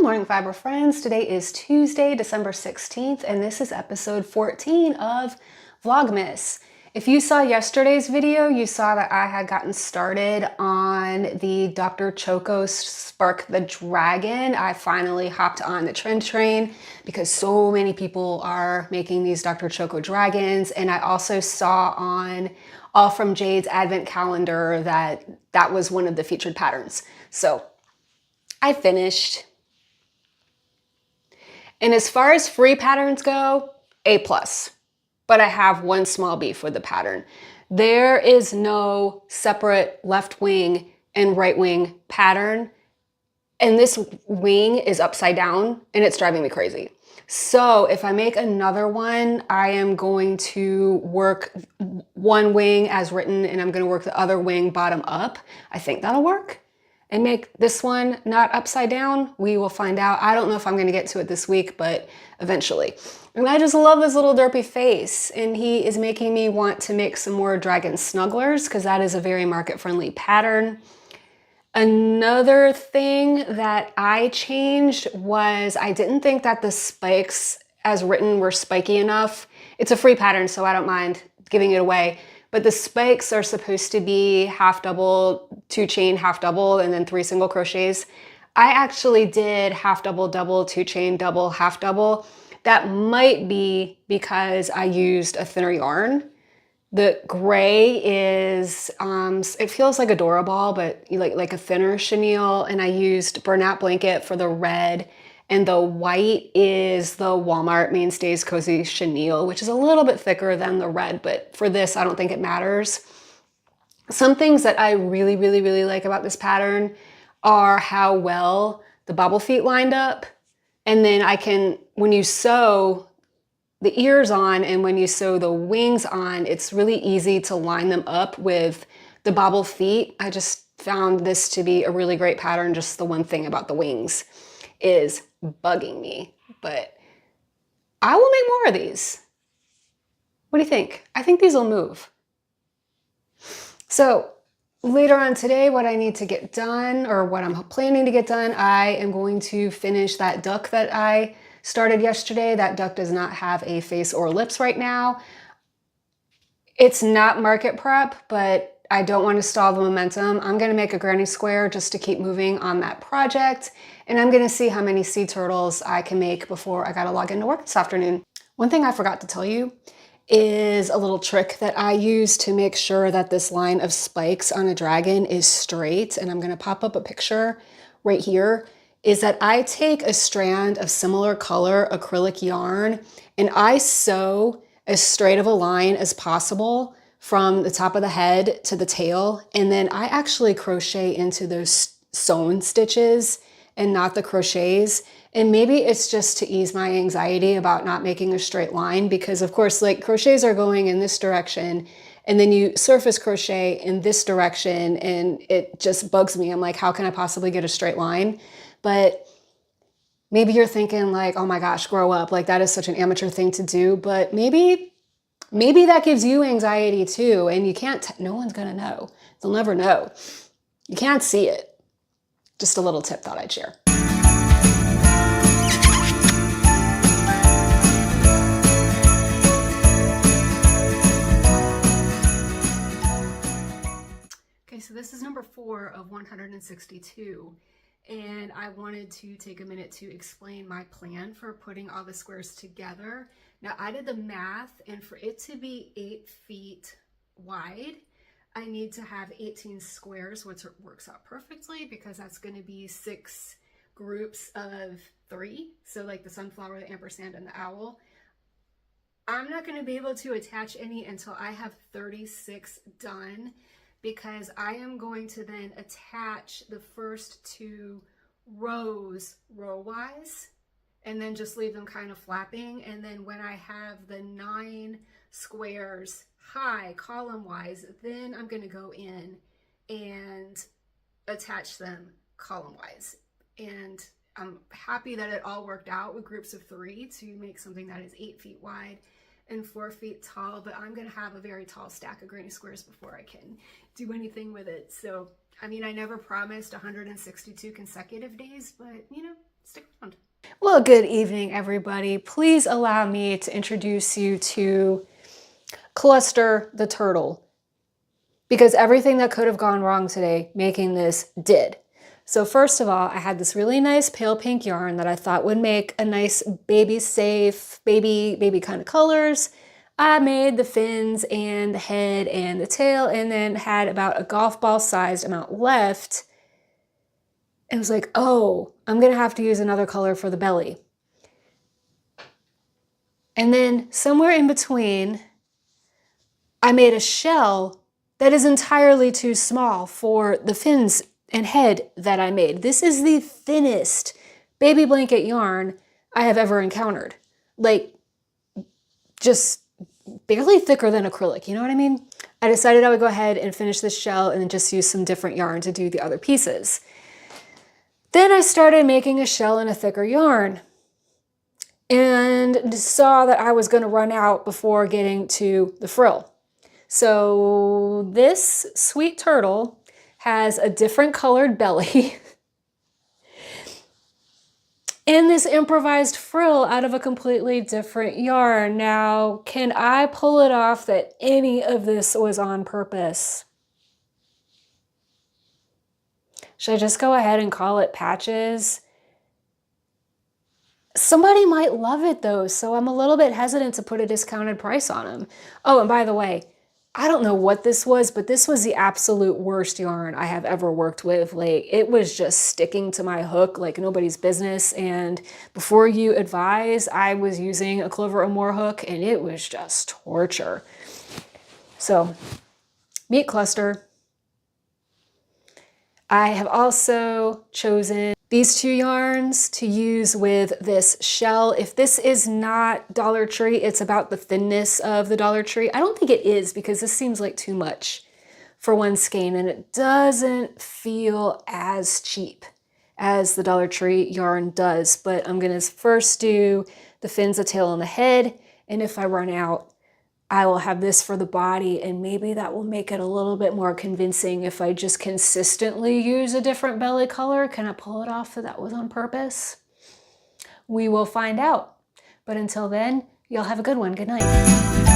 morning, fiber friends. Today is Tuesday, December 16th, and this is episode 14 of Vlogmas. If you saw yesterday's video, you saw that I had gotten started on the Dr. Choco Spark the Dragon. I finally hopped on the trend train because so many people are making these Dr. Choco dragons, and I also saw on All From Jade's advent calendar that was one of the featured patterns. So I finished. And as far as free patterns go, A+. But I have one small beef with the pattern. There is no separate left wing and right wing pattern. And this wing is upside down and it's driving me crazy. So if I make another one, I am going to work one wing as written and I'm going to work the other wing bottom up. I think that'll work. And make this one not upside down. We will find out. I don't know if I'm going to get to it this week, but eventually. And I just love his little derpy face. And he is making me want to make some more dragon snugglers because that is a very market-friendly pattern. Another thing that I changed was I didn't think that the spikes as written were spiky enough. It's a free pattern, so I don't mind giving it away. But the spikes are supposed to be half double, 2 chain, half double, and then 3 single crochets. I actually did half double, double, 2 chain, double, half double. That might be because I used a thinner yarn. The gray is, it feels like a Dora ball, but like a thinner chenille, and I used burnout blanket for the red. And the white is the Walmart Mainstays Cozy Chenille, which is a little bit thicker than the red, but for this, I don't think it matters. Some things that I really, really, really like about this pattern are how well the bobble feet lined up. And then I can, when you sew the ears on and when you sew the wings on, it's really easy to line them up with the bobble feet. I just found this to be a really great pattern. Just the one thing about the wings is bugging me, but I will make more of these. What do you think? I think these will move. So later on today, what I need to get done, or what I'm planning to get done, I am going to finish that duck that I started yesterday. That duck does not have a face or lips right now. It's not market prep, but I don't want to stall the momentum. I'm going to make a granny square just to keep moving on that project. And I'm going to see how many sea turtles I can make before I got to log into work this afternoon. One thing I forgot to tell you is a little trick that I use to make sure that this line of spikes on a dragon is straight. And I'm going to pop up a picture right here. Is that I take a strand of similar color acrylic yarn and I sew as straight of a line as possible from the top of the head to the tail. And then I actually crochet into those sewn stitches and not the crochets. And maybe it's just to ease my anxiety about not making a straight line because of course, like crochets are going in this direction and then you surface crochet in this direction and it just bugs me. I'm like, how can I possibly get a straight line? But maybe you're thinking like, oh my gosh, grow up. Like that is such an amateur thing to do, but maybe that gives you anxiety too. And you can't, no one's gonna know. They'll never know. You can't see it. Just a little tip thought I'd share. Okay, so this is number 4 of 162. And I wanted to take a minute to explain my plan for putting all the squares together. Now I did the math, and for it to be 8 feet wide, I need to have 18 squares, which works out perfectly because that's going to be 6 groups of 3. So like the sunflower, the ampersand, and the owl. I'm not going to be able to attach any until I have 36 done because I am going to then attach the first 2 rows row-wise and then just leave them kind of flapping. And then when I have the 9 squares high column-wise, then I'm going to go in and attach them column-wise. And I'm happy that it all worked out with groups of 3 to make something that is 8 feet wide and 4 feet tall, but I'm going to have a very tall stack of granny squares before I can do anything with it. So, I mean, I never promised 162 consecutive days, but you know, Stick around. Well, good evening, everybody. Please allow me to introduce you to Cluster the turtle, because everything that could have gone wrong today making this did. So first of all, I had this really nice pale pink yarn that I thought would make a nice baby safe, baby kind of colors. I made the fins and the head and the tail, and then had about a golf ball sized amount left. And was like, oh, I'm gonna have to use another color for the belly. And then somewhere in between, I made a shell that is entirely too small for the fins and head that I made. This is the thinnest baby blanket yarn I have ever encountered. Like, just barely thicker than acrylic, you know what I mean? I decided I would go ahead and finish this shell and then just use some different yarn to do the other pieces. Then I started making a shell in a thicker yarn and saw that I was going to run out before getting to the frill. So this sweet turtle has a different colored belly and this improvised frill out of a completely different yarn. Now, can I pull it off that any of this was on purpose? Should I just go ahead and call it patches? Somebody might love it though, so I'm a little bit hesitant to put a discounted price on them. Oh, and by the way, I don't know what this was, but this was the absolute worst yarn I have ever worked with. Like, it was just sticking to my hook like nobody's business. And before you advise, I was using a Clover or More hook and it was just torture. So, meet Cluster. I have also chosen these two yarns to use with this shell. If this is not Dollar Tree, it's about the thinness of the Dollar Tree. I don't think it is, because this seems like too much for one skein and it doesn't feel as cheap as the Dollar Tree yarn does. But I'm gonna first do the fins, the tail, and the head. And if I run out, I will have this for the body, and maybe that will make it a little bit more convincing if I just consistently use a different belly color. Can I pull it off that was on purpose? We will find out. But until then, y'all have a good one. Good night.